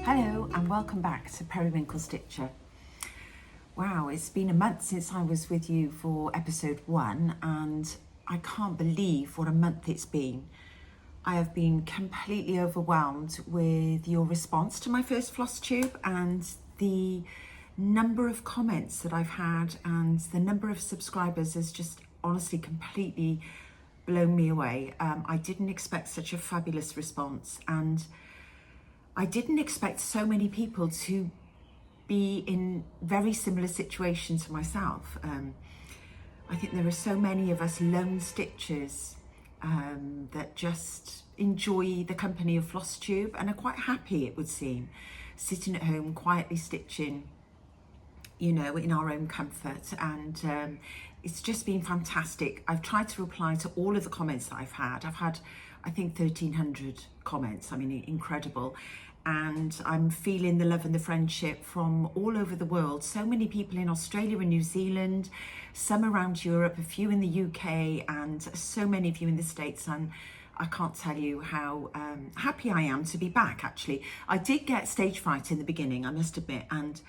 Hello and welcome back to Periwinkle Stitcher. Wow, it's been a month since I was with you for episode 1 and I can't believe what a month it's been. I have been completely overwhelmed with your response to my first Flosstube and the number of comments that I've had, and the number of subscribers has just honestly completely blown me away. I didn't expect such a fabulous response, and I didn't expect so many people to be in very similar situations to myself. I think there are so many of us lone stitchers that just enjoy the company of Flosstube and are quite happy, it would seem, sitting at home quietly stitching, you know, in our own comfort. And it's just been fantastic. I've tried to reply to all of the comments that I've had. I've had, I think, 1,300 comments. I mean, incredible. And I'm feeling the love and the friendship from all over the world. So many people in Australia and New Zealand, some around Europe, a few in the UK, and so many of you in the States. And I can't tell you how happy I am to be back, actually. I did get stage fright in the beginning, I must admit, and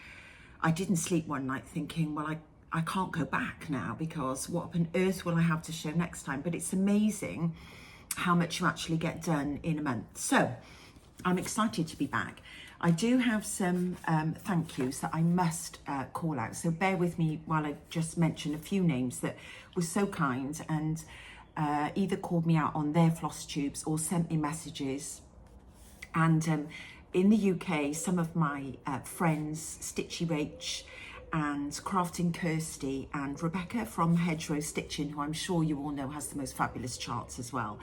I didn't sleep one night thinking, well, I can't go back now, because what on earth will I have to show next time? But it's amazing how much you actually get done in a month. So I'm excited to be back. I do have some thank yous that I must call out. So bear with me while I just mention a few names that were so kind and either called me out on their Flosstubes or sent me messages. And in the UK, some of my friends, Stitchy Rach and Crafting Kirsty and Rebecca from Hedgerow Stitching, who I'm sure you all know has the most fabulous charts as well,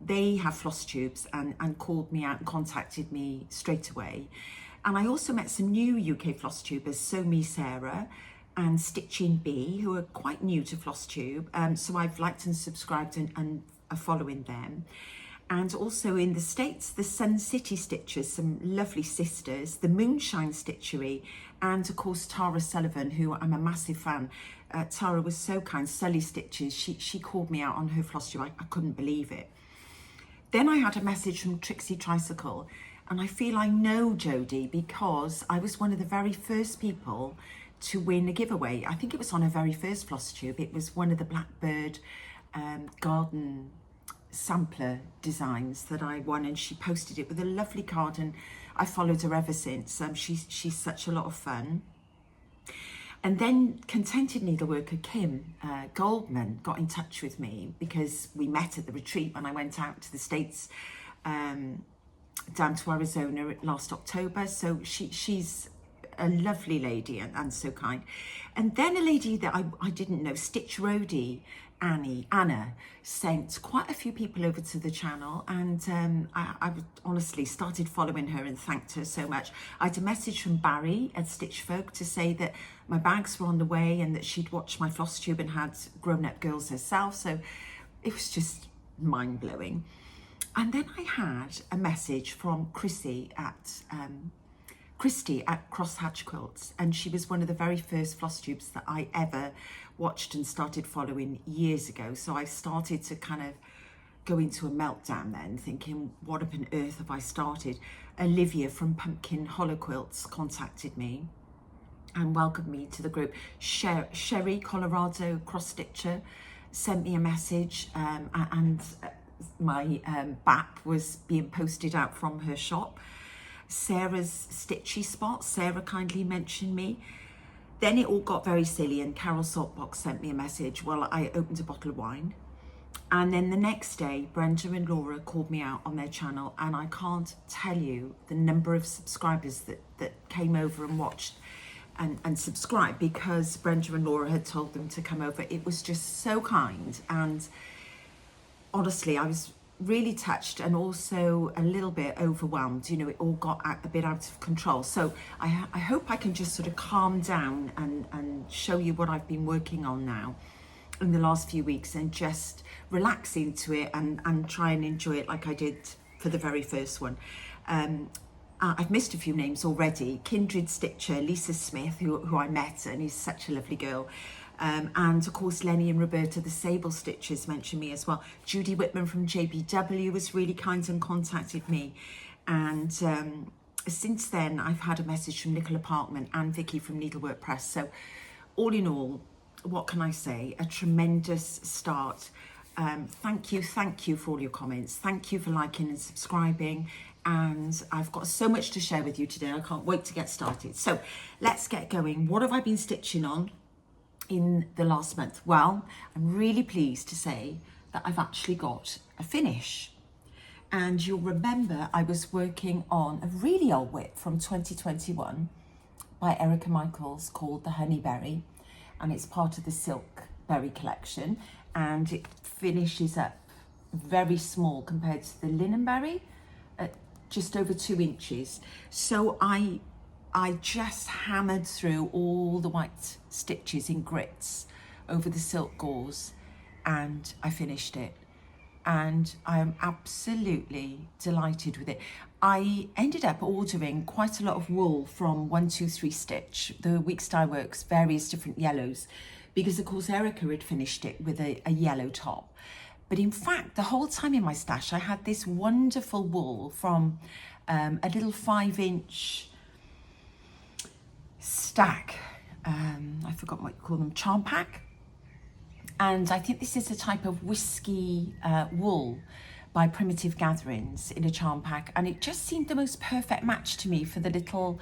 they have Flosstubes and called me out and contacted me straight away. And I also met some new UK Flosstubers, So Me Sarah and Stitching Bee, who are quite new to Flosstube. So I've liked and subscribed and are following them. And also in the States, the Sun City Stitchers, some lovely sisters, the Moonshine Stitchery, and of course Tara Sullivan, who I'm a massive fan. Tara was so kind. Sully Stitches, she called me out on her Flosstube. I couldn't believe it. Then I had a message from Trixie Tricycle, and I feel I know Jodie because I was one of the very first people to win a giveaway. I think it was on her very first Flosstube. It was one of the Blackbird garden sampler designs that I won, and she posted it with a lovely card, and I followed her ever since. She's such a lot of fun. And then Contented Needleworker Kim Goldman got in touch with me because we met at the retreat when I went out to the States, down to Arizona last October. So she's a lovely lady and so kind. And then a lady that I didn't know, Stitch Roadie, Anna, sent quite a few people over to the channel, and I honestly started following her and thanked her so much. I had a message from Barry at Stitch Folk to say that my bags were on the way and that she'd watched my Flosstube and had grown-up girls herself, so it was just mind-blowing. And then I had a message from Christy at Crosshatch Quilts, and she was one of the very first Flosstubes that I ever watched and started following years ago. So I started to kind of go into a meltdown then, thinking, what on earth have I started? Olivia from Pumpkin Hollow Quilts contacted me and welcomed me to the group. Sherry, Colorado Cross Stitcher, sent me a message, and my BAP was being posted out from her shop. Sarah's Stitchy Spot, Sarah kindly mentioned me. Then it all got very silly, and Carol Saltbox sent me a message. Well, I opened a bottle of wine. And then the next day, Brenda and Laura called me out on their channel, and I can't tell you the number of subscribers that came over and watched and subscribed because Brenda and Laura had told them to come over. It was just so kind, and honestly, I was really touched and also a little bit overwhelmed. You know, it all got a bit out of control. So I hope I can just sort of calm down and show you what I've been working on now in the last few weeks, and just relax into it and try and enjoy it like I did for the very first one. I've missed a few names already. Kindred Stitcher, Lisa Smith, who I met, and is such a lovely girl. And of course Lenny and Roberta, the Sable Stitchers, mentioned me as well. Judy Whitman from JBW was really kind and contacted me, and since then, I've had a message from Nicola Parkman and Vicky from Needlework Press. So all in all, what can I say? A tremendous start. Thank you for all your comments. Thank you for liking and subscribing. And I've got so much to share with you today. I can't wait to get started. So let's get going. What have I been stitching on in the last month? Well, I'm really pleased to say that I've actually got a finish. And you'll remember I was working on a really old whip from 2021 by Erica Michaels called the Honeyberry, and it's part of the Silk Berry collection, and it finishes up very small compared to the Linenberry at just over 2 inches. So I just hammered through all the white stitches in grits over the silk gauze, and I finished it. And I am absolutely delighted with it. I ended up ordering quite a lot of wool from 123 Stitch, the Weeks Dye Works, various different yellows, because of course Erica had finished it with a yellow top. But in fact, the whole time in my stash, I had this wonderful wool from a little 5-inch stack. I forgot what you call them, charm pack. And I think this is a type of whiskey wool by Primitive Gatherings in a charm pack. And it just seemed the most perfect match to me for the little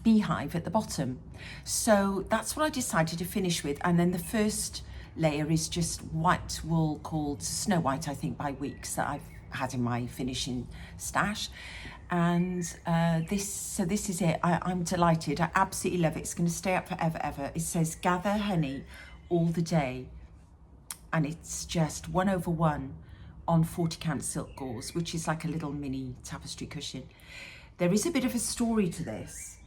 beehive at the bottom. So that's what I decided to finish with. And then the first layer is just white wool called Snow White, I think, by Weeks, that I've had in my finishing stash. And this is it. I'm delighted. I absolutely love it. It's going to stay up forever, ever. It says gather honey all the day, and it's just 1/1 on 40 count silk gauze, which is like a little mini tapestry cushion. There is a bit of a story to this.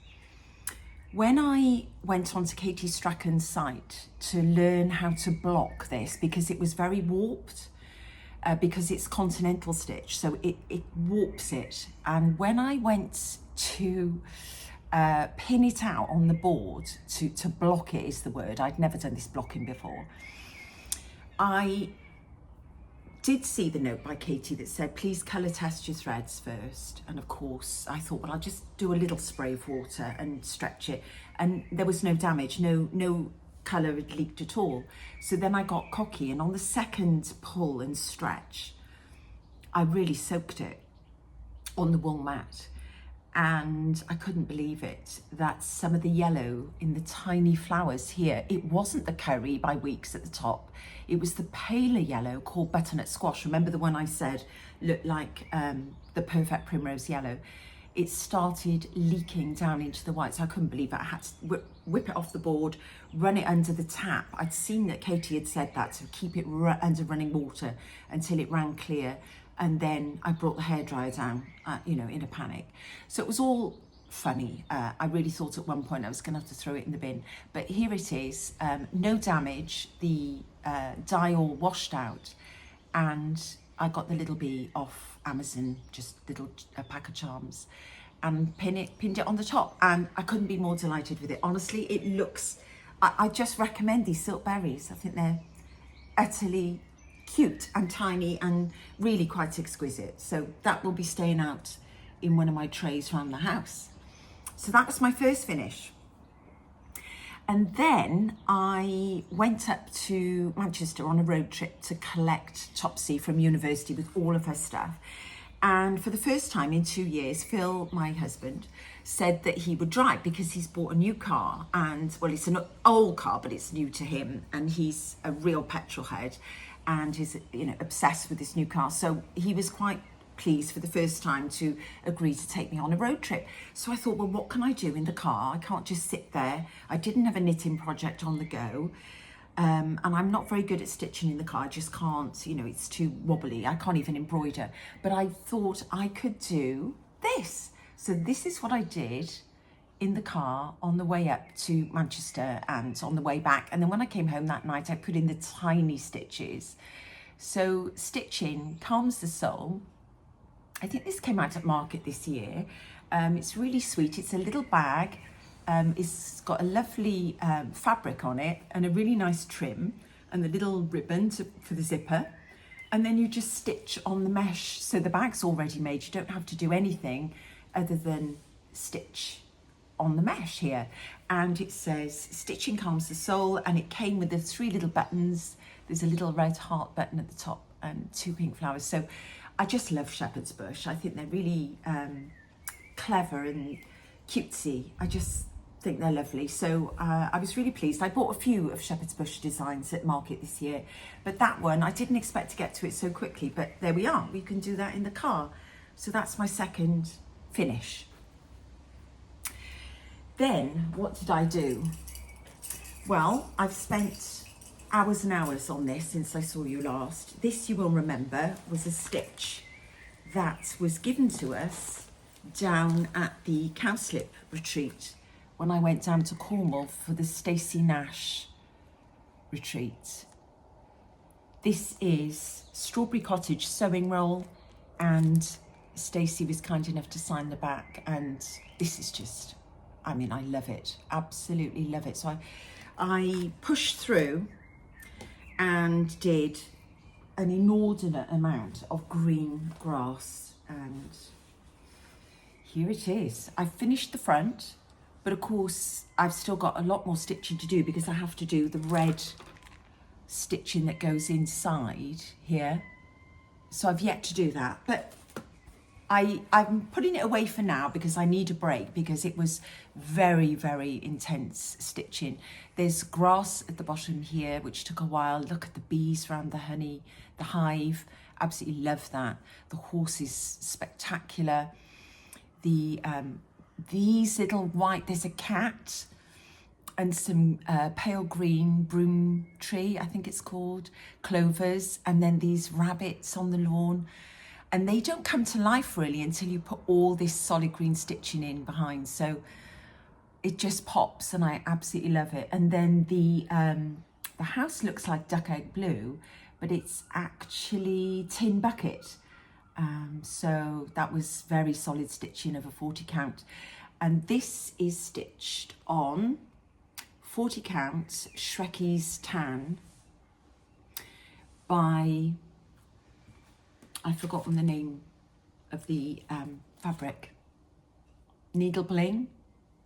When I went onto Katie Strachan's site to learn how to block this, because it was very warped, because it's continental stitch, so it warps it. And when I went to pin it out on the board, to block it is the word. I'd never done this blocking before. I did see the note by Katie that said, please colour test your threads first. And of course I thought, well, I'll just do a little spray of water and stretch it. And there was no damage, no colour had leaked at all. So then I got cocky, and on the second pull and stretch, I really soaked it on the wool mat. And I couldn't believe it, that some of the yellow in the tiny flowers here, it wasn't the curry by Weeks at the top, it was the paler yellow called butternut squash. Remember the one I said looked like the perfect primrose yellow? It started leaking down into the white, so I couldn't believe it. I had to whip it off the board, run it under the tap. I'd seen that Katie had said that, to keep it under running water until it ran clear. And then I brought the hairdryer down, in a panic. So it was all funny. I really thought at one point I was going to have to throw it in the bin. But here it is, no damage. The dye all washed out. And I got the little bee off Amazon, just a pack of charms, and pinned it on the top. And I couldn't be more delighted with it. Honestly, it looks, I just recommend these silk berries. I think they're utterly cute and tiny and really quite exquisite. So that will be staying out in one of my trays around the house. So that was my first finish. And then I went up to Manchester on a road trip to collect Topsy from university with all of her stuff. And for the first time in 2 years, Phil, my husband, said that he would drive because he's bought a new car. And well, it's an old car, but it's new to him. And he's a real petrol head and is, obsessed with this new car. So he was quite pleased for the first time to agree to take me on a road trip. So I thought, well, what can I do in the car? I can't just sit there. I didn't have a knitting project on the go. And I'm not very good at stitching in the car. I just can't, it's too wobbly. I can't even embroider. But I thought I could do this. So this is what I did in the car on the way up to Manchester and on the way back. And then when I came home that night, I put in the tiny stitches. So stitching calms the soul. I think this came out at market this year. It's really sweet. It's a little bag. It's got a lovely fabric on it and a really nice trim and the little ribbon for the zipper. And then you just stitch on the mesh. So the bag's already made. You don't have to do anything other than stitch on the mesh here. And it says stitching calms the soul, and it came with the 3 little buttons. There's a little red heart button at the top and 2 pink flowers. So I just love shepherd's bush. I think they're really clever and cutesy. I just think they're lovely. So I was really pleased. I bought a few of shepherd's bush designs at market this year, but that one I didn't expect to get to it so quickly, but there we are. We can do that in the car. So that's my second finish. Then what did I do? Well, I've spent hours and hours on this since I saw you last. This, you will remember, was a stitch that was given to us down at the cowslip retreat when I went down to Cornwall for the Stacey Nash retreat. This is Strawberry Cottage sewing roll, and Stacey was kind enough to sign the back, and this is just, I mean, I love it, absolutely love it. So I pushed through and did an inordinate amount of green grass, and here it is. I finished the front, but of course I've still got a lot more stitching to do because I have to do the red stitching that goes inside here. So I've yet to do that, but I'm putting it away for now because I need a break, because it was very, very intense stitching. There's grass at the bottom here, which took a while. Look at the bees around the honey, the hive. Absolutely love that. The horse is spectacular. The these little white, there's a cat and some pale green broom tree, I think it's called, clovers, and then these rabbits on the lawn. And they don't come to life really until you put all this solid green stitching in behind. So it just pops, and I absolutely love it. And then the house looks like duck egg blue, but it's actually tin bucket. So that was very solid stitching of a 40 count. And this is stitched on 40 count Shrekie's tan by, I've forgotten the name of the fabric. Needle Bling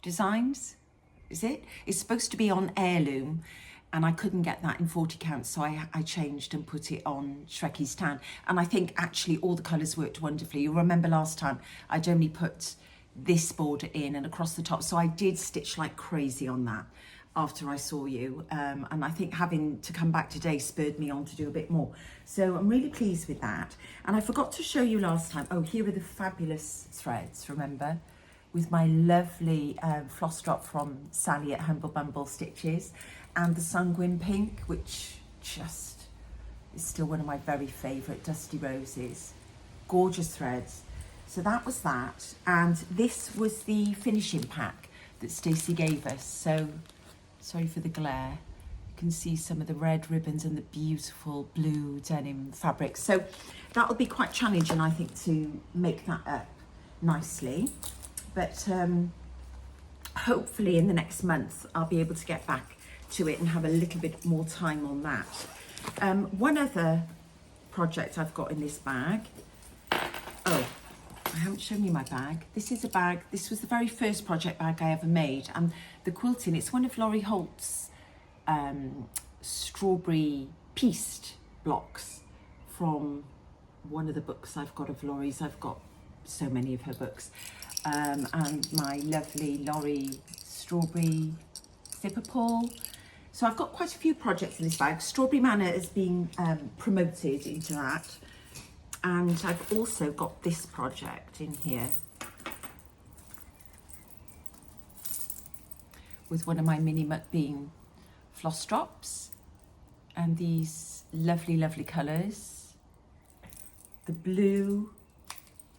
Designs, is it? It's supposed to be on Heirloom, and I couldn't get that in 40 counts, so I changed and put it on Shrekie's tan. And I think actually all the colours worked wonderfully. You'll remember last time I'd only put this border in and across the top, so I did stitch like crazy on that after I saw you, and I think having to come back today spurred me on to do a bit more. So I'm really pleased with that. And I forgot to show you last time, oh, here are the fabulous threads, remember, with my lovely floss drop from Sally at Humble Bumble Stitches, and the sanguine pink, which just is still one of my very favourite dusty roses. Gorgeous threads. So that was that, and this was the finishing pack that Stacey gave us. So sorry for the glare. You can see some of the red ribbons and the beautiful blue denim fabric. So that'll be quite challenging, I think, to make that up nicely. But hopefully in the next month, I'll be able to get back to it and have a little bit more time on that. One other project I've got in this bag. Oh, I haven't shown you my bag. This is a bag, this was the very first project bag I ever made. And the quilting, it's one of Laurie Holt's strawberry pieced blocks from one of the books I've got of Laurie's. I've got so many of her books. And my lovely Laurie strawberry zipper pull. So I've got quite a few projects in this bag. Strawberry Manor has been promoted into that. And I've also got this project in here with one of my mini muck bean floss drops and these lovely, lovely colours. The blue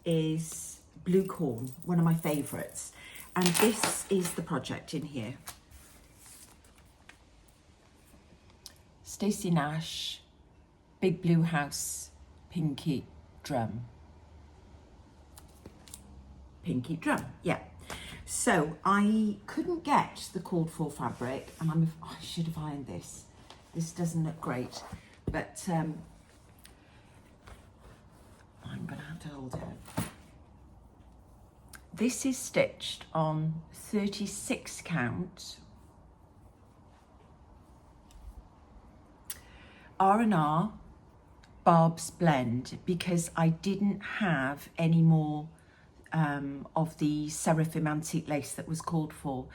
is blue corn, one of my favourites. And this is the project in here. Stacey Nash, Big Blue House, Pinky Drum. Pinky Drum, yeah. So I couldn't get the called for fabric, and I should have ironed this. This doesn't look great, but I'm gonna have to hold it. This is stitched on 36 count R&R Barb's blend, because I didn't have any more of the Seraphim antique lace that was called for.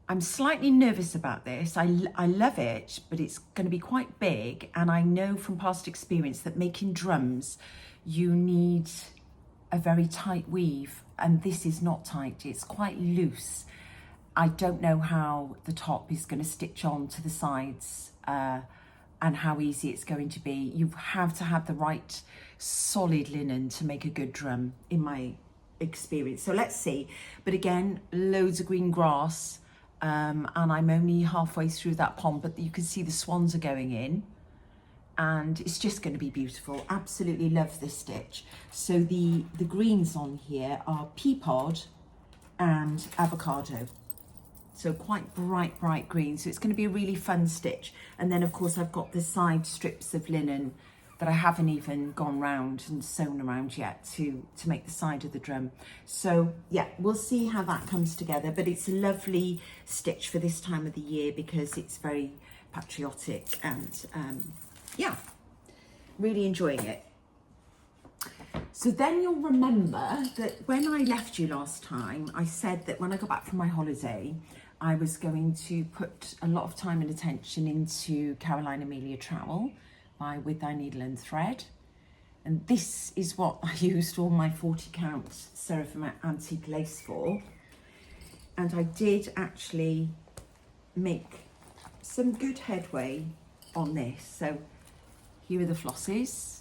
I'm slightly nervous about this. I love it, but it's going to be quite big, and I know from past experience that making drums you need a very tight weave, and this is not tight, it's quite loose. I don't know how the top is going to stitch on to the sides and how easy it's going to be. You have to have the right solid linen to make a good drum, in my experience. So let's see. But again, loads of green grass, and I'm only halfway through that pond, but you can see the swans are going in, and it's just going to be beautiful. Absolutely love this stitch. So the greens on here are pea pod and avocado. So quite bright green. So it's going to be a really fun stitch. And then of course I've got the side strips of linen that I haven't even gone round and sewn around yet to make the side of the drum. So yeah, we'll see how that comes together, but it's a lovely stitch for this time of the year because it's very patriotic, and yeah, really enjoying it. So then you'll remember that when I left you last time, I said that when I got back from my holiday, I was going to put a lot of time and attention into Caroline Amelia Trowel by With Thy Needle and Thread. And this is what I used all my 40 count Seraphim antique lace for. And I did actually make some good headway on this. So here are the flosses.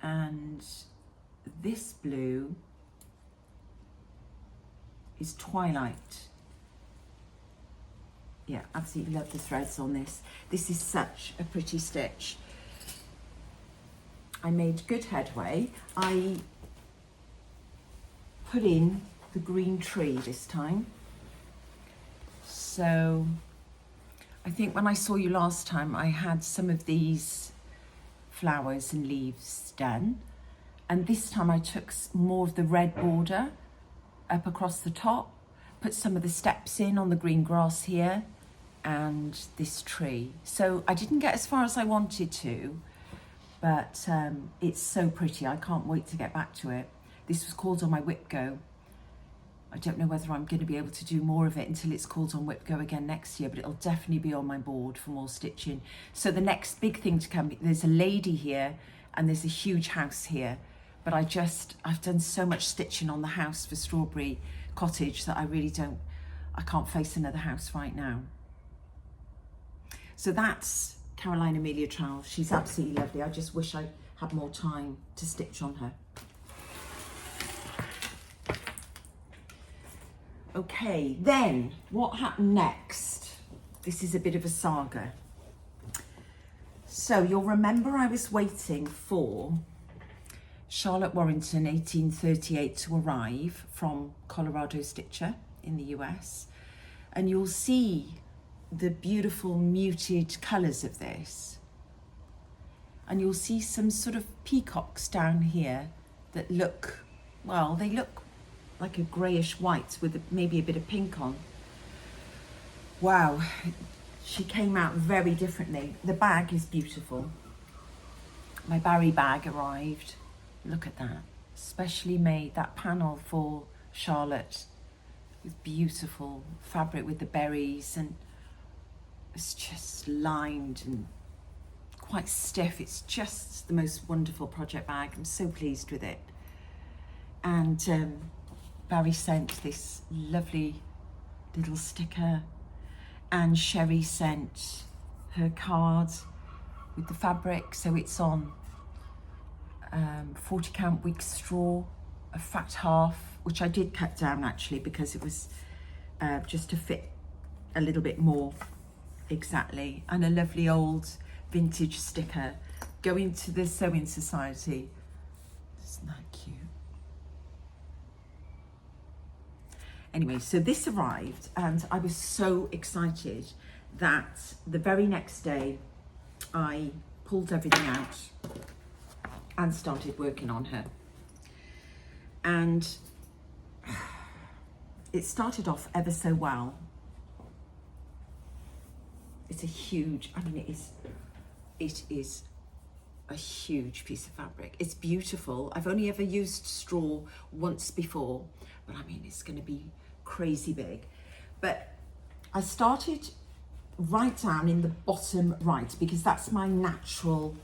And this blue is Twilight. Yeah, absolutely love the threads on this. This is such a pretty stitch. I made good headway. I put in the green tree this time. So I think when I saw you last time, I had some of these flowers and leaves done, and this time I took more of the red border up across the top, put some of the steps in on the green grass here and this tree. So I didn't get as far as I wanted to, but it's so pretty. I can't wait to get back to it. This was called on my whip go. I don't know whether I'm going to be able to do more of it until it's called on whip go again next year, but it'll definitely be on my board for more stitching. So the next big thing to come, there's a lady here and there's a huge house here, but I've done so much stitching on the house for Strawberry Cottage that I can't face another house right now. So that's Caroline Amelia Trowel. She's absolutely lovely. I just wish I had more time to stitch on her. Okay, then what happened next? This is a bit of a saga. So you'll remember I was waiting for Charlotte Warrington 1838 to arrive from Colorado Stitcher in the US, and you'll see the beautiful muted colours of this, and you'll see some sort of peacocks down here that look, well, they look like a greyish white with maybe a bit of pink on. Wow, she came out very differently. The bag is beautiful. My Barry bag arrived. Look at that, specially made, that panel for Charlotte with beautiful fabric with the berries, and it's just lined and quite stiff. It's just the most wonderful project bag. I'm so pleased with it. And Barry sent this lovely little sticker, and Sherry sent her card with the fabric. So it's on 40 count week straw, a fat half, which I did cut down actually because it was just to fit a little bit more exactly, and a lovely old vintage sticker going to the Sewing Society. Isn't that cute? Anyway, so this arrived and I was so excited that the very next day I pulled everything out and started working on her. And it started off ever so well. It's a huge, I mean, it is a huge piece of fabric. It's beautiful. I've only ever used straw once before, but I mean, it's going to be crazy big. But I started right down in the bottom right, because that's my natural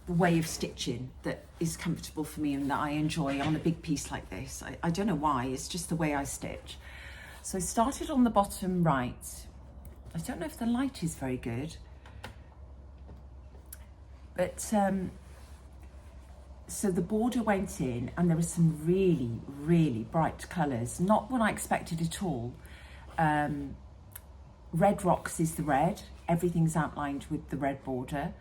way of stitching that is comfortable for me and that I enjoy on a big piece like this. I don't know why, it's just the way I stitch. So I started on the bottom right. I don't know if the light is very good, but so the border went in and there were some really, really bright colours, not what I expected at all. Red Rocks is the red, everything's outlined with the red border.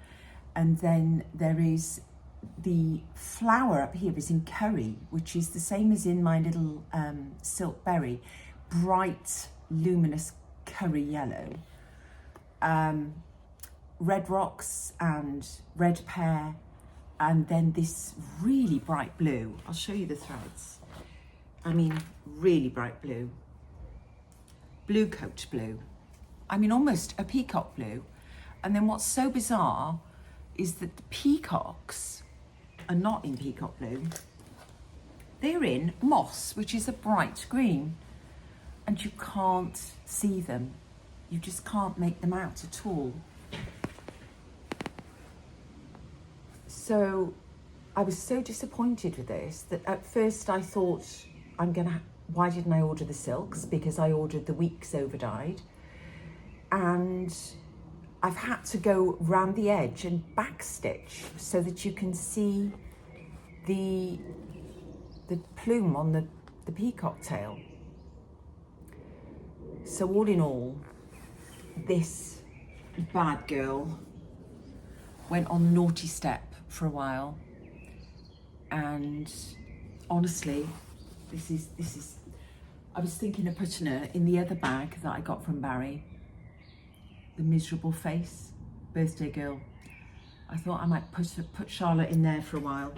And then there is the flower up here is in curry, which is the same as in my little silk berry, bright, luminous curry yellow. Red Rocks and red pear, and then this really bright blue. I'll show you the threads. I mean, really bright blue. Blue coat blue. I mean, almost a peacock blue. And then what's so bizarre is that the peacocks are not in peacock blue. They're in moss, which is a bright green, and you can't see them. You just can't make them out at all. So I was so disappointed with this that at first I thought, why didn't I order the silks? Because I ordered the weeks over-dyed. And I've had to go round the edge and backstitch so that you can see the plume on the peacock tail. So all in all, this bad girl went on naughty step for a while, and honestly, this is I was thinking of putting her in the other bag that I got from Barry, the miserable face, birthday girl. I thought I might put Charlotte in there for a while,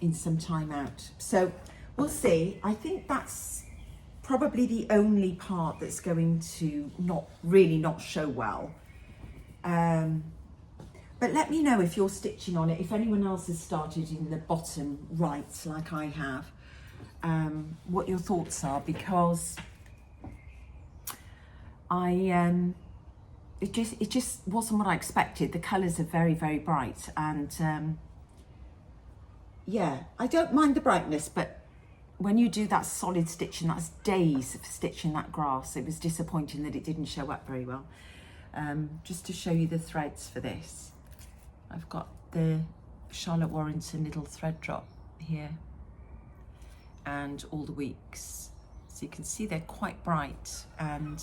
in some time out. So we'll see. I think that's probably the only part that's going to not show well. But let me know if you're stitching on it, if anyone else has started in the bottom right like I have, what your thoughts are, because it just wasn't what I expected. The colours are very, very bright, and yeah, I don't mind the brightness, but when you do that solid stitching, that's days of stitching that grass. It was disappointing that it didn't show up very well. Just to show you the threads for this, I've got the Charlotte Warrington little thread drop here and all the weeks. So you can see they're quite bright, and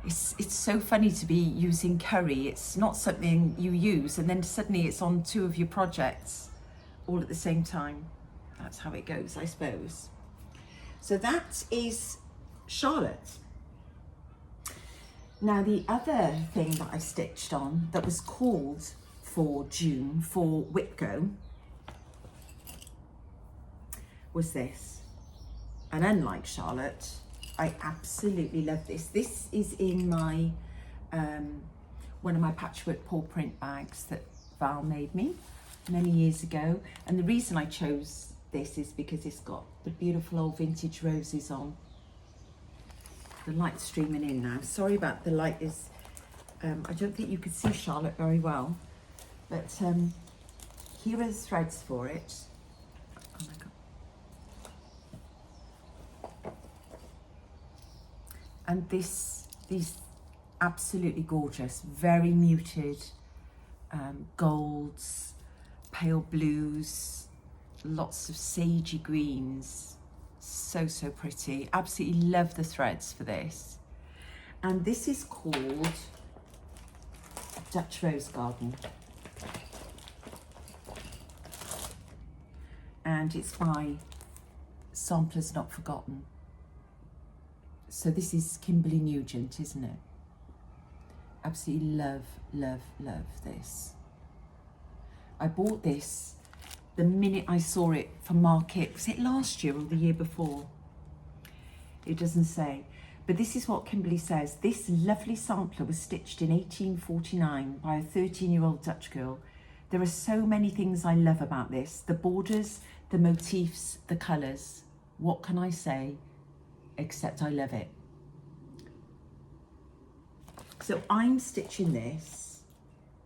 it's so funny to be using curry. It's not something you use and then suddenly it's on two of your projects all at the same time. That's how it goes, I suppose. So that is Charlotte. Now the other thing that I stitched on that was called for June for Whitgo was this. And unlike Charlotte, I absolutely love this. This is in my one of my patchwork paw print bags that Val made me many years ago. And the reason I chose this is because it's got the beautiful old vintage roses on. The light's streaming in now. Sorry about the light is, I don't think you could see Charlotte very well, but here are the threads for it. Oh my God. And these absolutely gorgeous, very muted golds, pale blues, lots of sagey greens. So pretty. Absolutely love the threads for this. And this is called Dutch Rose Garden. And it's by Samplers Not Forgotten. So this is Kimberly Nugent, isn't it? Absolutely love, love, love this. I bought this the minute I saw it from market. Was it last year or the year before? It doesn't say. But this is what Kimberly says. This lovely sampler was stitched in 1849 by a 13-year-old Dutch girl. There are so many things I love about this. The borders, the motifs, the colours. What can I say except I love it? So I'm stitching this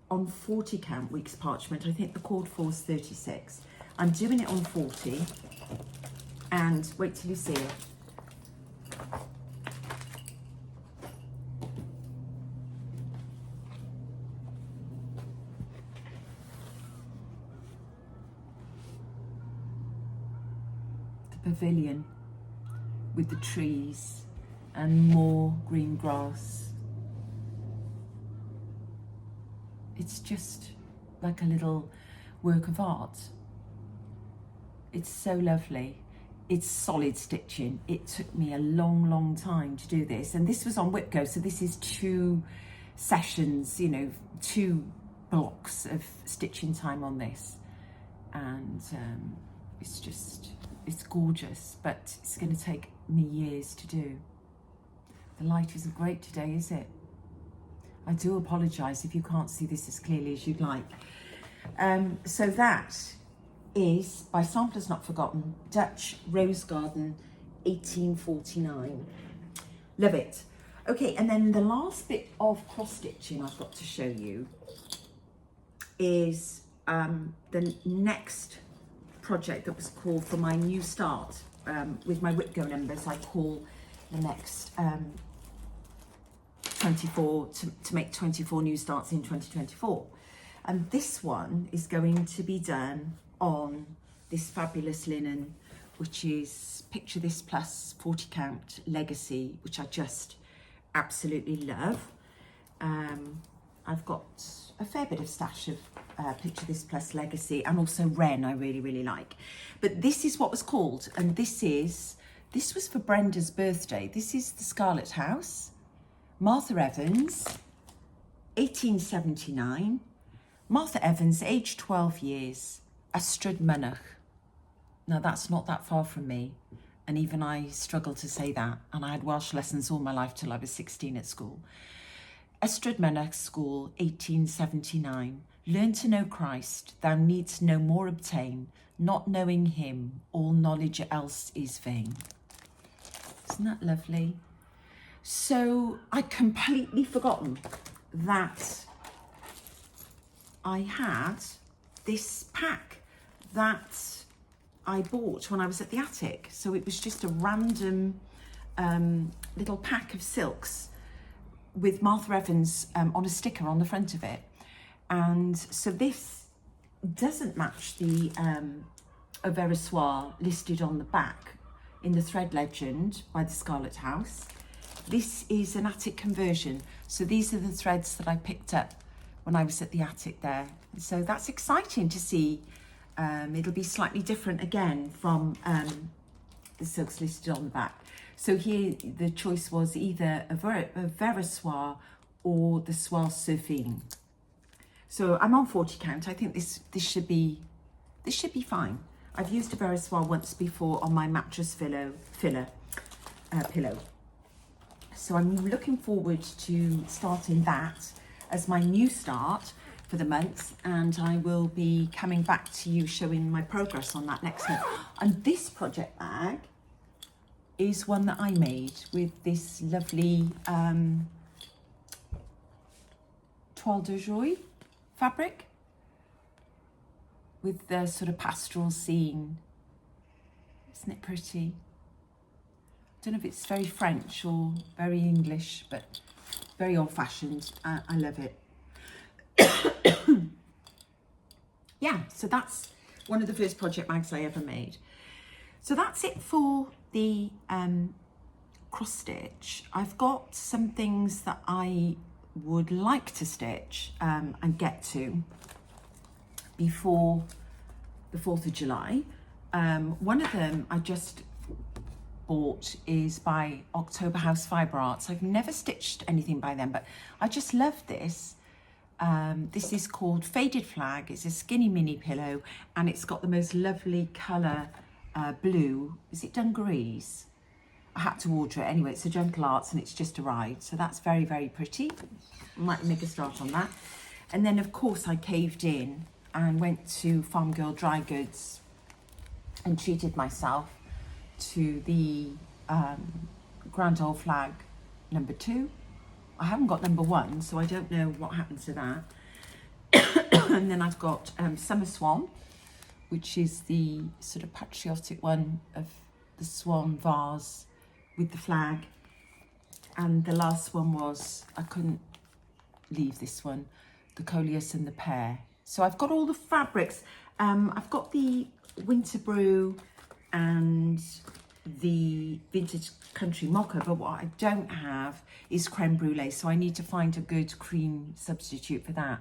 on 40 count weeks parchment. I think the cord for is 36. I'm doing it on 40, and wait till you see it. The pavilion with the trees and more green grass. It's just like a little work of art. It's so lovely. It's solid stitching. It took me a long time to do this. And this was on Whipco, so this is 2 sessions, you know, 2 blocks of stitching time on this. And it's gorgeous, but it's going to take me years to do. The light isn't great today, is it? I do apologise if you can't see this as clearly as you'd like. So that is, by Samplers Not Forgotten, Dutch Rose Garden, 1849. Love it. Okay, and then the last bit of cross stitching I've got to show you is the next project that was called for my new start. With my Whipco numbers, I call the next 24 to make 24 new starts in 2024. And this one is going to be done on this fabulous linen, which is Picture This Plus 40 count Legacy, which I just absolutely love. I've got a fair bit of stash of Picture This Plus Legacy, and also Wren I really like. But this is what was called, and this was for Brenda's birthday. This is the Scarlet House, Martha Evans, 1879. Martha Evans, aged 12 years, Ystrad Mynach. Now that's not that far from me, and even I struggle to say that, and I had Welsh lessons all my life till I was 16 at school. Ystrad Mynach School, 1879. Learn to know Christ, thou needst no more obtain. Not knowing him, all knowledge else is vain. Isn't that lovely? So I'd completely forgotten that I had this pack that I bought when I was at the attic. So it was just a random little pack of silks with Martha Evans on a sticker on the front of it. And so this doesn't match the Averroisois listed on the back in the thread legend by the Scarlet House. This is an attic conversion. So these are the threads that I picked up when I was at the attic there. So that's exciting to see. It'll be slightly different again from the silks listed on the back. So here the choice was either a Averroisois or the Soie Surfing. So I'm on 40 count. I think this should be fine. I've used a Averroisois once before on my mattress pillow. So I'm looking forward to starting that as my new start for the month, and I will be coming back to you showing my progress on that next month. And this project bag is one that I made with this lovely toile de joie fabric with the sort of pastoral scene. Isn't it pretty? I don't know if it's very French or very English, but very old-fashioned. I love it. Yeah, so that's one of the first project bags I ever made. So that's it for the cross stitch. I've got some things that I would like to stitch and get to before the 4th of July. One of them I just bought is by October House Fibre Arts. I've never stitched anything by them, but I just love this This is called Faded Flag. It's a skinny mini pillow, and it's got the most lovely colour blue. Is it dungarees? I had to order it anyway. It's a Gentle Arts and it's just arrived. So that's very, very pretty. I might make a start on that. And then of course I caved in and went to Farm Girl Dry Goods and treated myself to the Grand Old Flag number 2. I haven't got number 1, so I don't know what happened to that. And then I've got Summer Swan, which is the sort of patriotic one of the swan vase with the flag. And the last one was, I couldn't leave this one, the coleus and the pear. So I've got all the fabrics. I've got the winter brew and the vintage country mocha, but what I don't have is creme brulee, so I need to find a good cream substitute for that.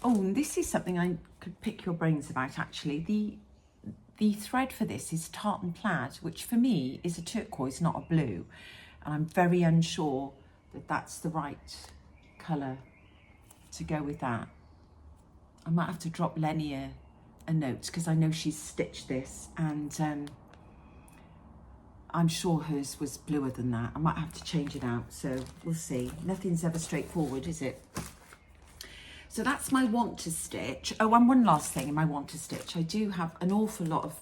Oh, and this is something I could pick your brains about actually. The thread for this is tartan plaid, which for me is a turquoise, not a blue, and I'm very unsure that that's the right colour to go with that. I might have to drop Lenny a note, because I know she's stitched this, and I'm sure hers was bluer than that. I might have to change it out, so we'll see. Nothing's ever straightforward, is it? So that's my want to stitch. Oh, and one last thing in my want to stitch. I do have an awful lot of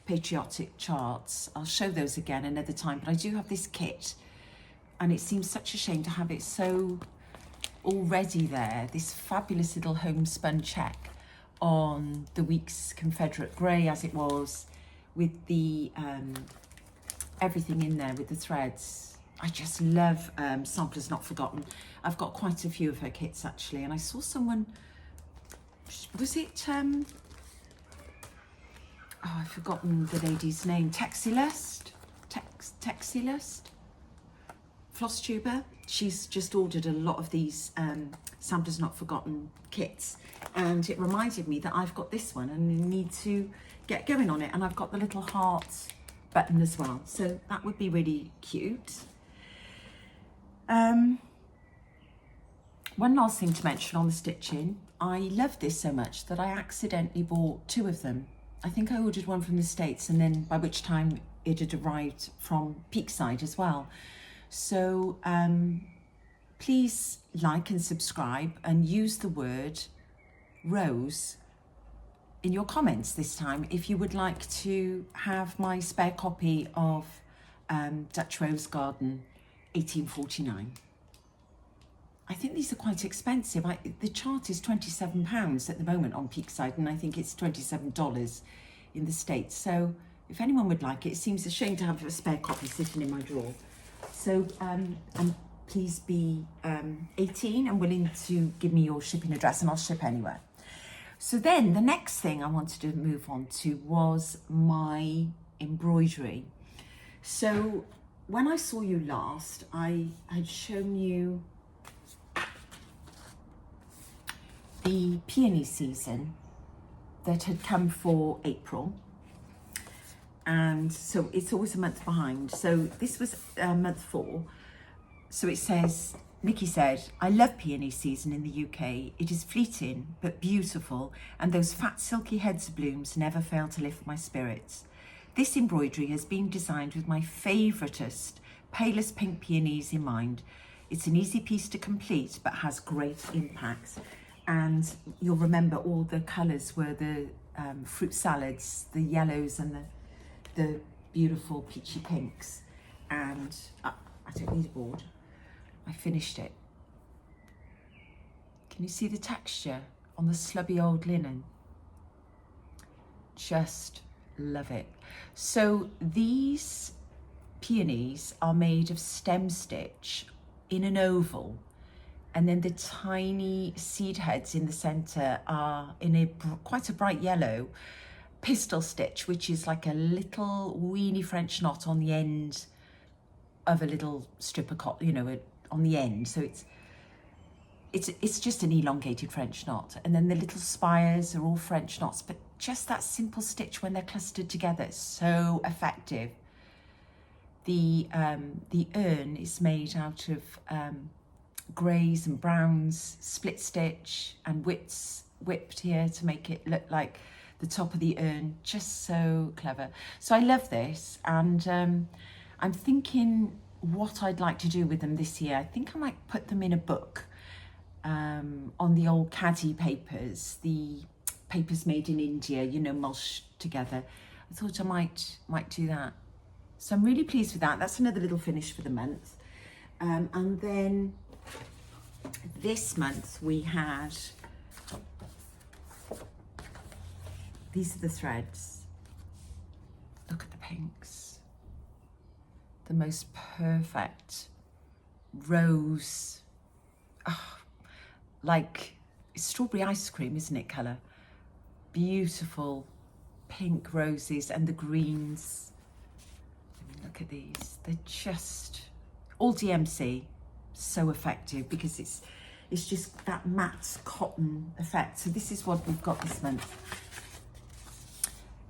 Patriotic charts. I'll show those again another time, but I do have this kit, and it seems such a shame to have it so already there. This fabulous little homespun check on the week's Confederate grey, as it was, with the everything in there with the threads. I just love Samplers Not Forgotten. I've got quite a few of her kits actually, and I saw someone, was it, oh, I've forgotten the lady's name, Texilust? Flosstuber. She's just ordered a lot of these Samplers Not Forgotten kits, and it reminded me that I've got this one and I need to get going on it, and I've got the little heart button as well, so that would be really cute. One last thing to mention on the stitching, I love this so much that I accidentally bought 2 of them. I think I ordered one from the States, and then by which time it had arrived from Peakside as well. So please like and subscribe, and use the word rose in your comments this time if you would like to have my spare copy of Dutch Rose Garden 1849. I think these are quite expensive. The chart is £27 at the moment on Peakside, and I think it's $27 in the States. So if anyone would like it, it seems a shame to have a spare copy sitting in my drawer. So and please be 18 and willing to give me your shipping address, and I'll ship anywhere. So then the next thing I wanted to move on to was my embroidery. So when I saw you last, I had shown you the peony season that had come for April, and so it's always a month behind. So this was month 4. So it says, Nikki said, I love peony season in the UK. It is fleeting but beautiful, and those fat silky heads of blooms never fail to lift my spirits. This embroidery has been designed with my favouriteest palest pink peonies in mind. It's an easy piece to complete but has great impact. And you'll remember all the colours were the fruit salads, the yellows and the beautiful peachy pinks. And I don't need a board. I finished it. Can you see the texture on the slubby old linen? Just love it. So these peonies are made of stem stitch in an oval, and then the tiny seed heads in the centre are in quite a bright yellow pistol stitch, which is like a little weeny French knot on the end of a little strip of cotton, you know, on the end. So it's just an elongated French knot, and then the little spires are all French knots, but just that simple stitch when they're clustered together, so effective. The urn is made out of greys and browns, split stitch and whipped here to make it look like the top of the urn. Just so clever. So I love this, and I'm thinking what I'd like to do with them this year. I think I might put them in a book on the old caddy papers, the papers made in India, you know, mulched together. I thought I might do that. So I'm really pleased with that. That's another little finish for the month. And then this month we had, these are the threads. Look at the pinks. The most perfect rose, like strawberry ice cream, isn't it, colour? Beautiful pink roses and the greens. Look at these, they're just all DMC, so effective because it's just that matte cotton effect. So this is what we've got this month.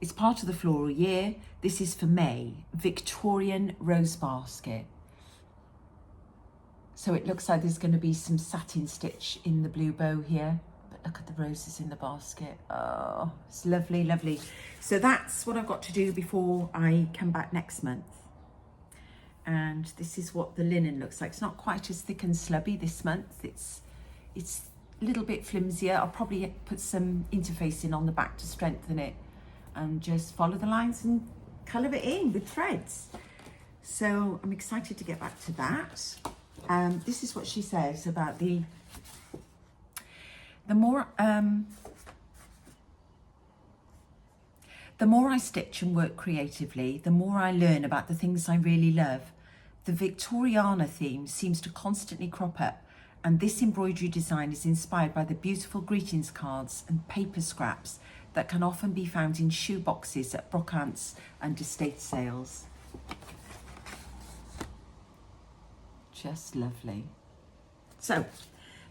It's part of the floral year. This is for May, Victorian Rose Basket. So it looks like there's going to be some satin stitch in the blue bow here. But look at the roses in the basket. Oh, it's lovely, lovely. So that's what I've got to do before I come back next month. And this is what the linen looks like. It's not quite as thick and slubby this month. It's a little bit flimsier. I'll probably put some interfacing on the back to strengthen it and just follow the lines and colour it in with threads. So I'm excited to get back to that. This is what she says about the more I stitch and work creatively, the more I learn about the things I really love. The Victoriana theme seems to constantly crop up, and this embroidery design is inspired by the beautiful greetings cards and paper scraps that can often be found in shoe boxes at brocants and estate sales. Just lovely. So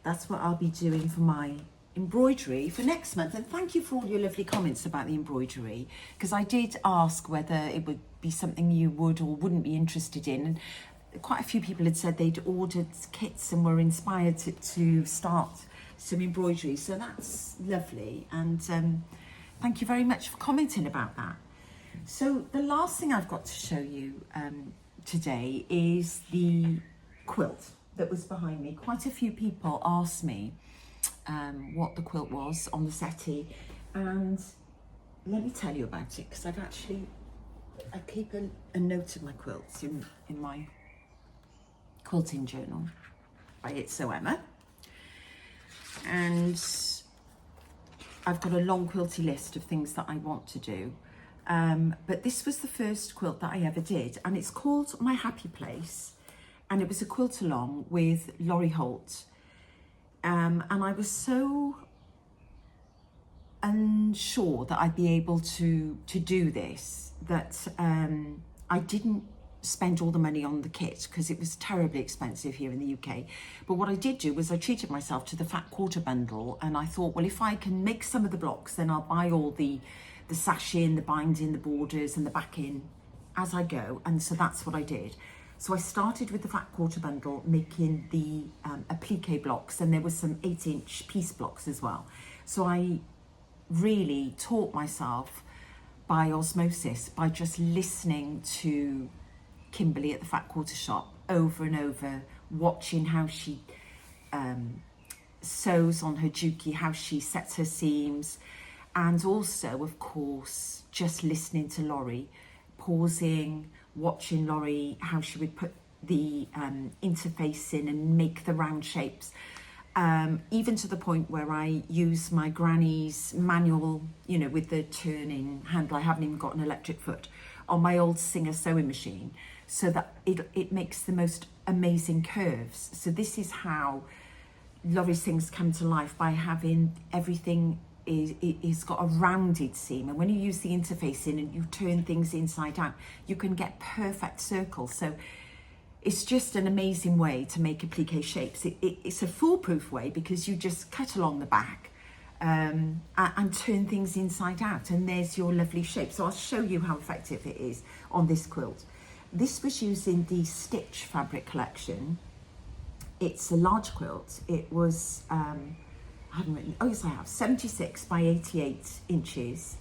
that's what I'll be doing for my embroidery for next month. And thank you for all your lovely comments about the embroidery, because I did ask whether it would be something you would or wouldn't be interested in, and quite a few people had said they'd ordered kits and were inspired to start some embroidery. So that's lovely, and thank you very much for commenting about that. So the last thing I've got to show you today is the quilt that was behind me. Quite a few people asked me what the quilt was on the settee, and let me tell you about it, because I keep a note of my quilts in my quilting journal by It's So Emma, and I've got a long quilty list of things that I want to do, but this was the first quilt that I ever did, and it's called My Happy Place, and it was a quilt along with Laurie Holt. And I was so unsure that I'd be able to do this that I didn't spend all the money on the kit because it was terribly expensive here in the UK. But what I did do was I treated myself to the fat quarter bundle, and I thought, well, if I can make some of the blocks, then I'll buy all the sashing, the binding, the borders and the backing as I go. And so that's what I did. So I started with the fat quarter bundle, making the applique blocks, and there was some 8-inch piece blocks as well. So I really taught myself by osmosis, by just listening to Kimberly at the fat quarter shop over and over, watching how she sews on her dookie, how she sets her seams, and also, of course, just listening to Laurie, pausing, watching Laurie, how she would put the interface in and make the round shapes, even to the point where I use my granny's manual, you know, with the turning handle. I haven't even got an electric foot, on my old Singer sewing machine, so that it makes the most amazing curves. So this is how Laurie's things come to life, by having everything is got a rounded seam, and when you use the interface in and you turn things inside out, you can get perfect circles. So it's just an amazing way to make applique shapes. It's a foolproof way, because you just cut along the back and turn things inside out, and there's your lovely shape. So I'll show you how effective it is on this quilt. This was using the Stitch fabric collection it's a large quilt. It was, I haven't written, oh yes I have, 76 by 88 inches.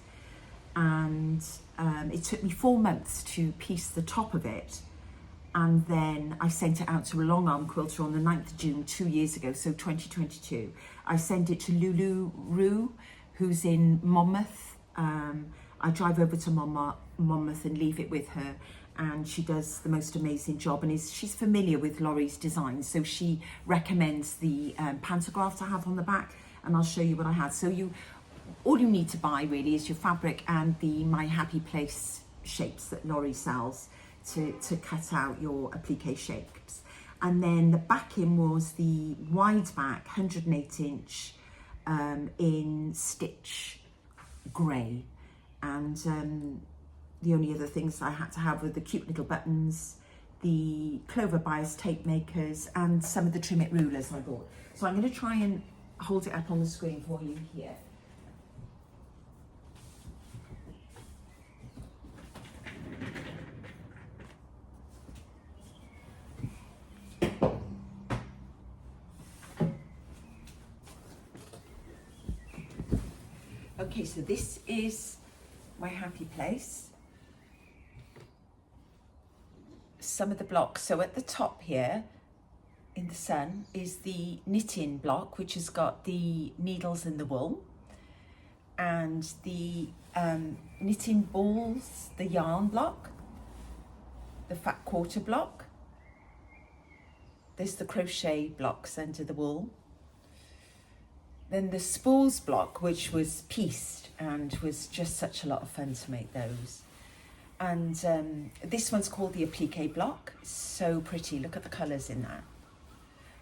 And it took me 4 months to piece the top of it. And then I sent it out to a long arm quilter on the 9th of June 2 years ago, so 2022. I sent it to Lulu Rue, who's in Monmouth. I drive over to Monmouth and leave it with her, and she does the most amazing job, and she's familiar with Laurie's design, so she recommends the pantograph to have on the back, and I'll show you what I had. So all you need to buy really is your fabric and the My Happy Place shapes that Laurie sells to cut out your applique shapes. And then the backing was the wide back 108 inch in stitch grey. And the only other things I had to have were the cute little buttons, the clover bias tape makers, and some of the trim it rulers I bought. So I'm going to try and hold it up on the screen for you here. Okay, so this is My Happy Place. Some of the blocks, so at the top here in the sun is the knitting block, which has got the needles and the wool, and the knitting balls, the yarn block, the fat quarter block. There's the crochet blocks under the wool. Then the spools block, which was pieced and was just such a lot of fun to make those. And this one's called the applique block. So pretty, look at the colours in that.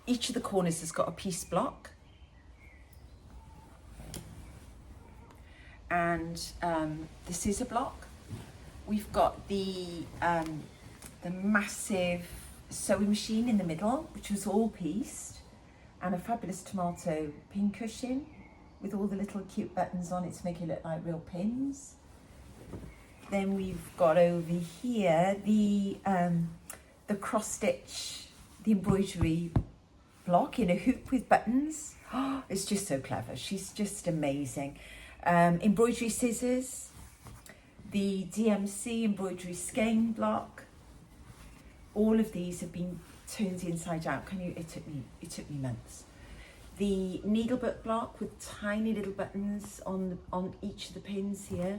Each of the corners has got a piece block. And the scissor block. We've got the massive sewing machine in the middle, which was all pieced. And a fabulous tomato pin cushion with all the little cute buttons on it to make it look like real pins. Then we've got over here the cross stitch, the embroidery block in a hoop with buttons. Oh, it's just so clever. She's just amazing. Embroidery scissors, the DMC embroidery skein block. All of these have been turned inside out. It took me months. The needlebook block with tiny little buttons on each of the pins here.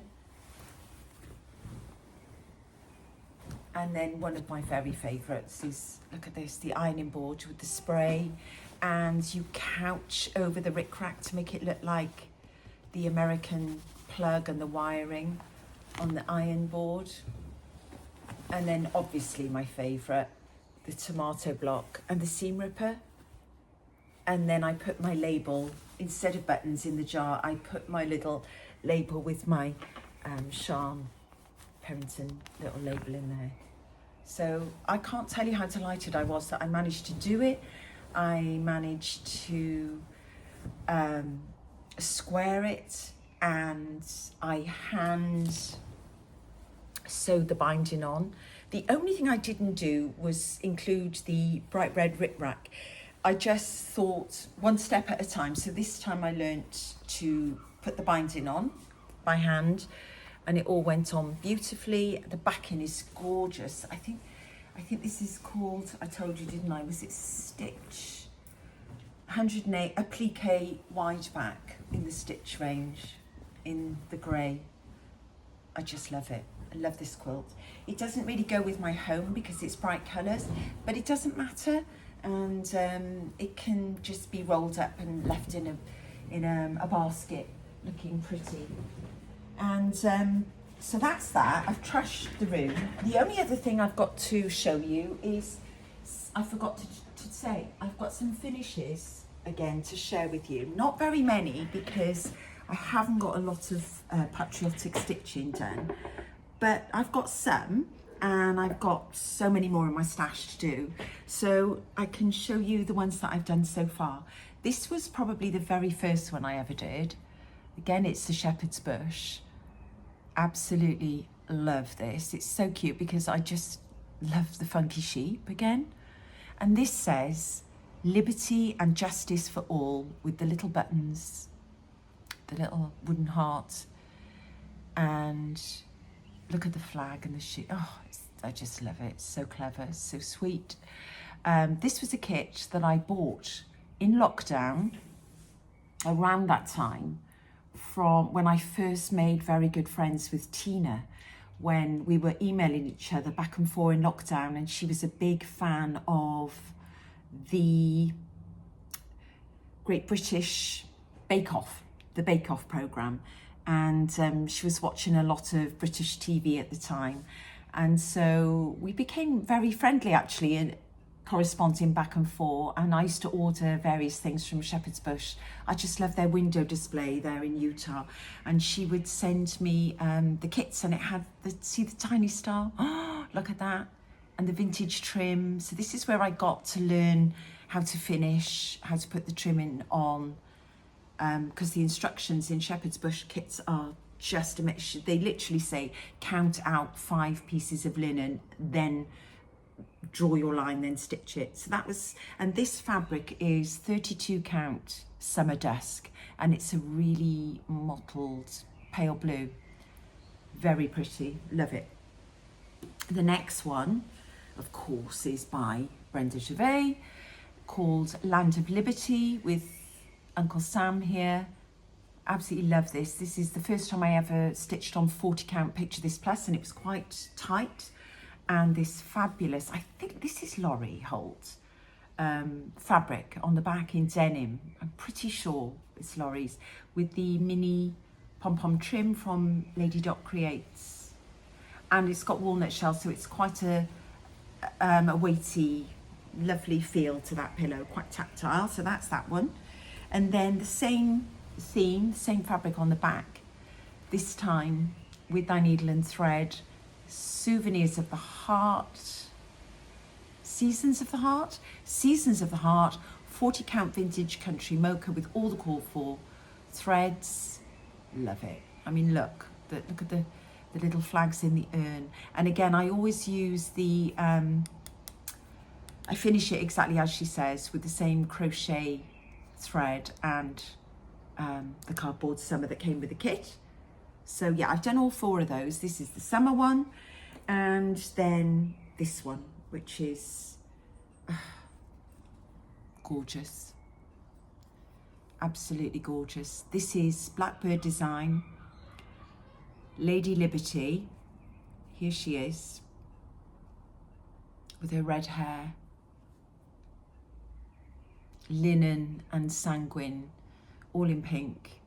And then one of my very favourites is, look at this, the ironing board with the spray, and you couch over the rickrack to make it look like the American plug and the wiring on the iron board. And then obviously my favourite, the tomato block and the seam ripper. And then I put my label, instead of buttons in the jar, I put my little label with my Charm Perrington little label in there. So I can't tell you how delighted I was that I managed to do it. I managed to square it, and I hand sewed the binding on. The only thing I didn't do was include the bright red rickrack. I just thought one step at a time. So this time I learnt to put the binding on by hand, and it all went on beautifully. The backing is gorgeous. I think this is called, I told you, didn't I? Was it Stitch? 108 applique wide back in the stitch range in the grey. I just love it. I love this quilt. It doesn't really go with my home because it's bright colours, but it doesn't matter, and it can just be rolled up and left in a basket looking pretty. And so that's that. I've trashed the room. The only other thing I've got to show you is, I forgot to say, I've got some finishes again to share with you. Not very many because I haven't got a lot of patriotic stitching done, but I've got some, and I've got so many more in my stash to do. So I can show you the ones that I've done so far. This was probably the very first one I ever did. Again, it's the shepherd's bush. Absolutely love this. It's so cute because I just love the funky sheep again. And this says, Liberty and justice for all, with the little buttons, the little wooden heart, and look at the flag and the sheet. Oh, I just love it. It's so clever, so sweet. This was a kit that I bought in lockdown around that time, from when I first made very good friends with Tina, when we were emailing each other back and forth in lockdown, and she was a big fan of the Great British Bake Off, the Bake Off programme, and she was watching a lot of British TV at the time, and so we became very friendly actually, and corresponding back and forth. And I used to order various things from Shepherd's Bush. I just love their window display there in Utah, and she would send me the kits, and it had see the tiny star, oh look at that, and the vintage trim. So this is where I got to learn how to finish, how to put the trimming on, because the instructions in Shepherd's Bush kits are just a mix. They literally say count out 5 pieces of linen, then draw your line, then stitch it. So that was, and this fabric is 32 count summer dusk, and it's a really mottled pale blue, very pretty, love it. The next one of course is by Brenda Gervais, called Land of Liberty, with Uncle Sam here. Absolutely love this. This is the first time I ever stitched on 40 count Picture This Plus, and it was quite tight. And this fabulous, I think this is Laurie Holt fabric on the back in denim. I'm pretty sure it's Laurie's, with the mini pom-pom trim from Lady Dot Creates. And it's got walnut shell, so it's quite a weighty, lovely feel to that pillow, quite tactile. So that's that one. And then the same theme, same fabric on the back, this time with Thy Needle and Thread, Souvenirs of the Heart, Seasons of the Heart, 40 count vintage country mocha with all the call for threads. Love it. I mean, look at the little flags in the urn. And again, I always use the I finish it exactly as she says, with the same crochet thread and the cardboard summer that came with the kit. So yeah, I've done all 4 of those. This is the summer one, and then this one, which is gorgeous, absolutely gorgeous. This is Blackbird Design, Lady Liberty. Here she is with her red hair, linen and sanguine, all in pink,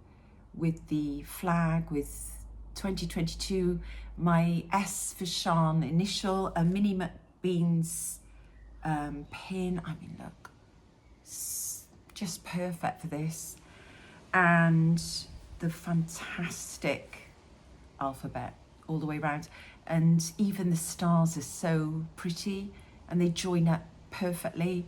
with the flag, with 2022, my S for Sean initial, a Mini McBean's pin. I mean, look, just perfect for this. And the fantastic alphabet all the way around. And even the stars are so pretty, and they join up perfectly.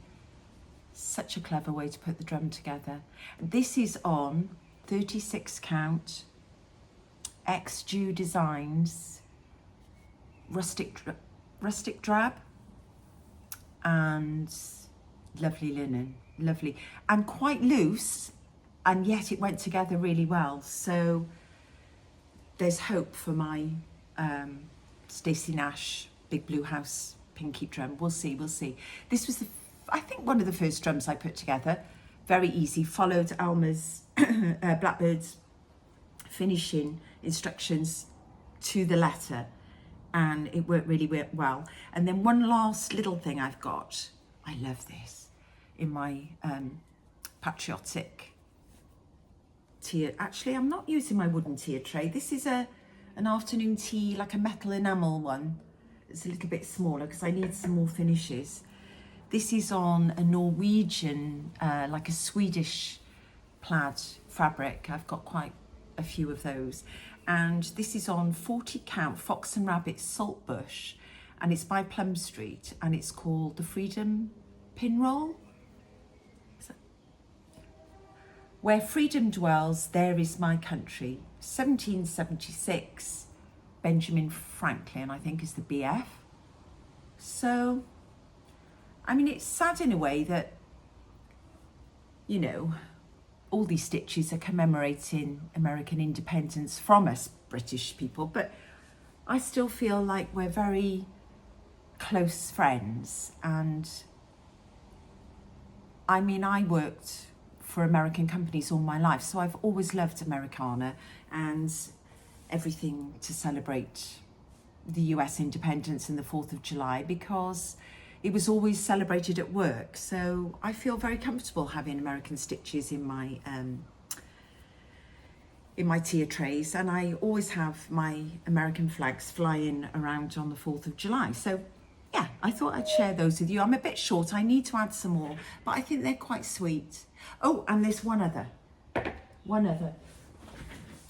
Such a clever way to put the drum together. This is on 36 count XJew Designs rustic drab, and lovely linen, lovely, and quite loose, and yet it went together really well. So there's hope for my Stacey Nash Big Blue House pinky drum. We'll see. This was I think one of the first drums I put together. Very easy, followed Alma's Blackbird's finishing instructions to the letter, and it worked really well. And then one last little thing I've got, I love this, in my Patriotic tier. Actually, I'm not using my wooden tier tray. This is an afternoon tea, like a metal enamel one. It's a little bit smaller because I need some more finishes. This is on a Norwegian, like a Swedish plaid fabric. I've got quite a few of those. And this is on 40 count Fox and Rabbit Saltbush, and it's by Plum Street, and it's called the Freedom Pin Roll. Where freedom dwells, there is my country. 1776, Benjamin Franklin, I think, is the BF. So, I mean, it's sad in a way that you know, all these stitches are commemorating American independence from us British people, but I still feel like we're very close friends. And I mean, I worked for American companies all my life, so I've always loved Americana and everything to celebrate the US independence and the 4th of July, because it was always celebrated at work. So I feel very comfortable having American stitches in my tier trays, and I always have my American flags flying around on the 4th of July. So yeah, I thought I'd share those with you. I'm a bit short, I need to add some more, but I think they're quite sweet. Oh, and there's one other,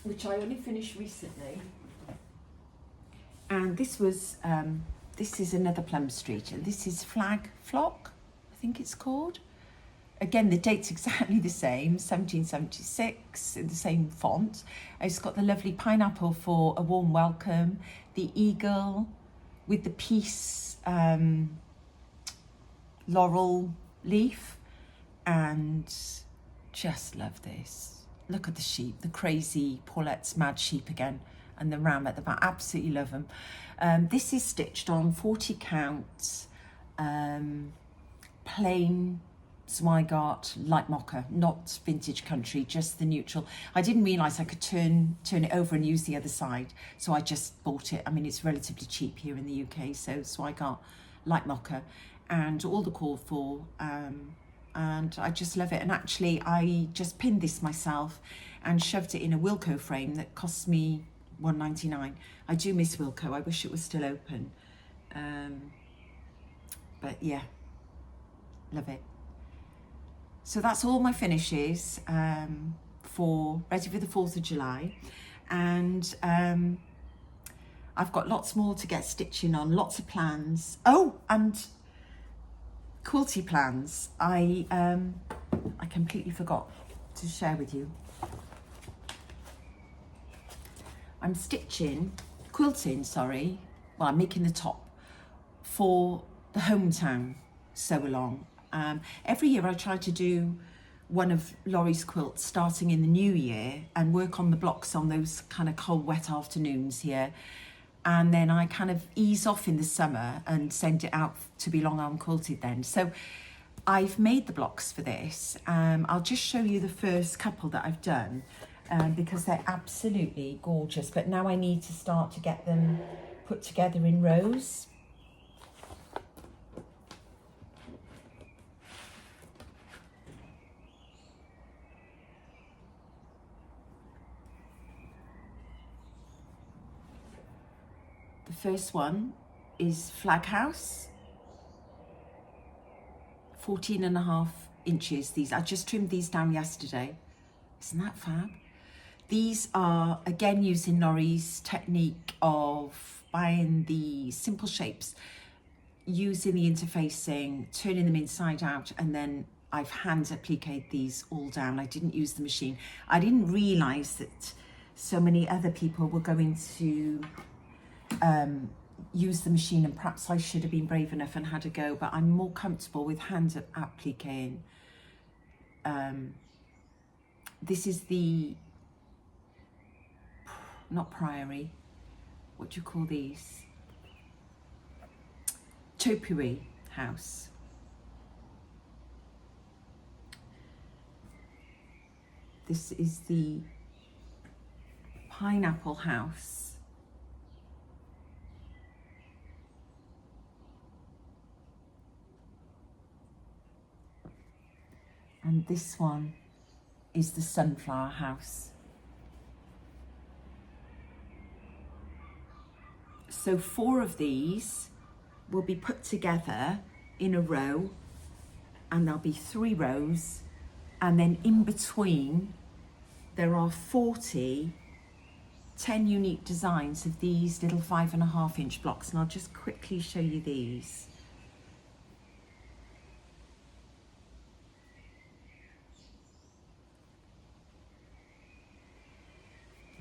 which I only finished recently. And this was, this is another Plum Street, and this is Flag Flock, I think it's called. Again, the date's exactly the same, 1776, in the same font. It's got the lovely pineapple for a warm welcome, the eagle with the peace laurel leaf, and just love this. Look at the sheep, the crazy Paulette's mad sheep again, and the ram at the back. Absolutely love them. This is stitched on 40 count, plain Zweigart light mocha, not vintage country, just the neutral. I didn't realise I could turn it over and use the other side, so I just bought it. I mean, it's relatively cheap here in the UK, so Zweigart light mocha, and all the call for, and I just love it. And actually, I just pinned this myself and shoved it in a Wilko frame that cost me £1.99. I do miss Wilko. I wish it was still open, but yeah, love it. So that's all my finishes for ready for the 4th of July. And I've got lots more to get stitching on, lots of plans. Oh, and quilty plans. I completely forgot to share with you. I'm quilting, well, I'm making the top for the hometown sew along. Every year I try to do one of Laurie's quilts starting in the new year and work on the blocks on those kind of cold, wet afternoons here. And then I kind of ease off in the summer and send it out to be long arm quilted then. So I've made the blocks for this. I'll just show you the first couple that I've done because they're absolutely gorgeous. But now I need to start to get them put together in rows. The first one is Flag House, 14.5 inches. These, I just trimmed these down yesterday. Isn't that fab? These are, again, using Laurie's technique of buying the simple shapes, using the interfacing, turning them inside out, and then I've hand appliqued these all down. I didn't use the machine. I didn't realise that so many other people were going to use the machine, and perhaps I should have been brave enough and had a go, but I'm more comfortable with hand appliquing. This is the, not Priory, what do you call these? Topiary house. This is the pineapple house. And this one is the sunflower house. So 4 of these will be put together in a row, and there'll be 3 rows, and then in between there are 10 unique designs of these little 5.5 inch blocks, and I'll just quickly show you these.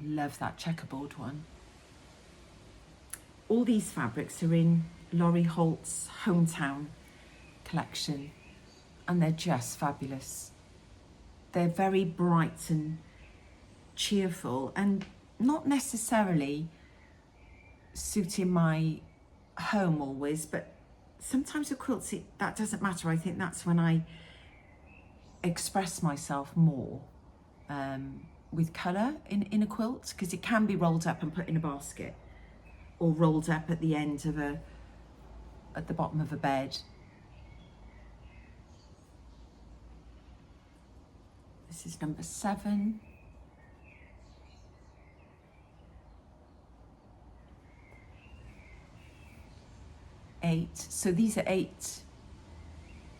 Love that checkerboard one. All these fabrics are in Laurie Holt's Hometown collection, and they're just fabulous. they're very bright and cheerful and not necessarily suiting my home always, but sometimes with quilts that doesn't matter. I think that's when I express myself more with colour in a quilt, because it can be rolled up and put in a basket or rolled up at the end of at the bottom of a bed. This is number 7. So these are 8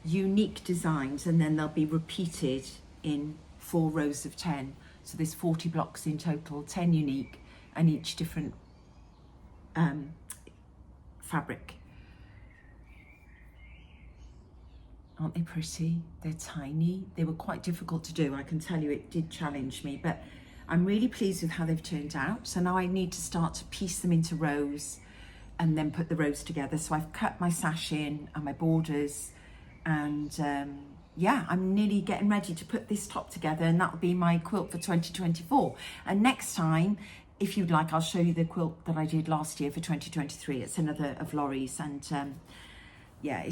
unique designs, and then they'll be repeated in 4 rows of 10. So there's 40 blocks in total, 10 unique, and each different fabric. Aren't they pretty? They're tiny. They were quite difficult to do. I can tell you it did challenge me, but I'm really pleased with how they've turned out. So now I need to start to piece them into rows and then put the rows together. So I've cut my sash in and my borders, and yeah, I'm nearly getting ready to put this top together, and that'll be my quilt for 2024. And next time, if you'd like, I'll show you the quilt that I did last year for 2023. It's another of Laurie's, and yeah,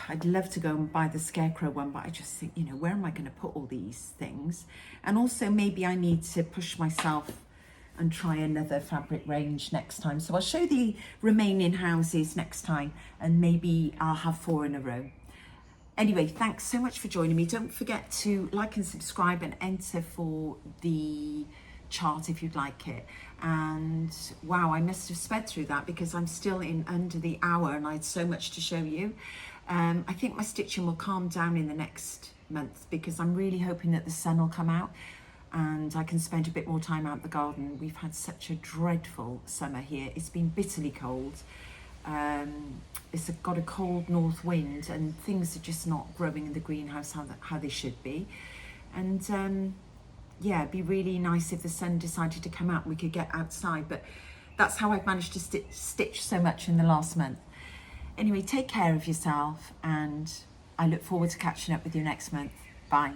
I'd love to go and buy the scarecrow one, but I just think, you know, where am I going to put all these things? And also maybe I need to push myself and try another fabric range next time. So I'll show the remaining houses next time, and maybe I'll have 4 in a row. Anyway, thanks so much for joining me. Don't forget to like and subscribe and enter for the chart if you'd like it. And wow, I must have sped through that because I'm still in under the hour and I had so much to show you. I think my stitching will calm down in the next month because I'm really hoping that the sun will come out and I can spend a bit more time out in the garden. We've had such a dreadful summer here. It's been bitterly cold. It's got a cold north wind and things are just not growing in the greenhouse how they should be. And yeah, it'd be really nice if the sun decided to come out and we could get outside, but that's how I've managed to stitch so much in the last month. Anyway, take care of yourself and I look forward to catching up with you next month. Bye.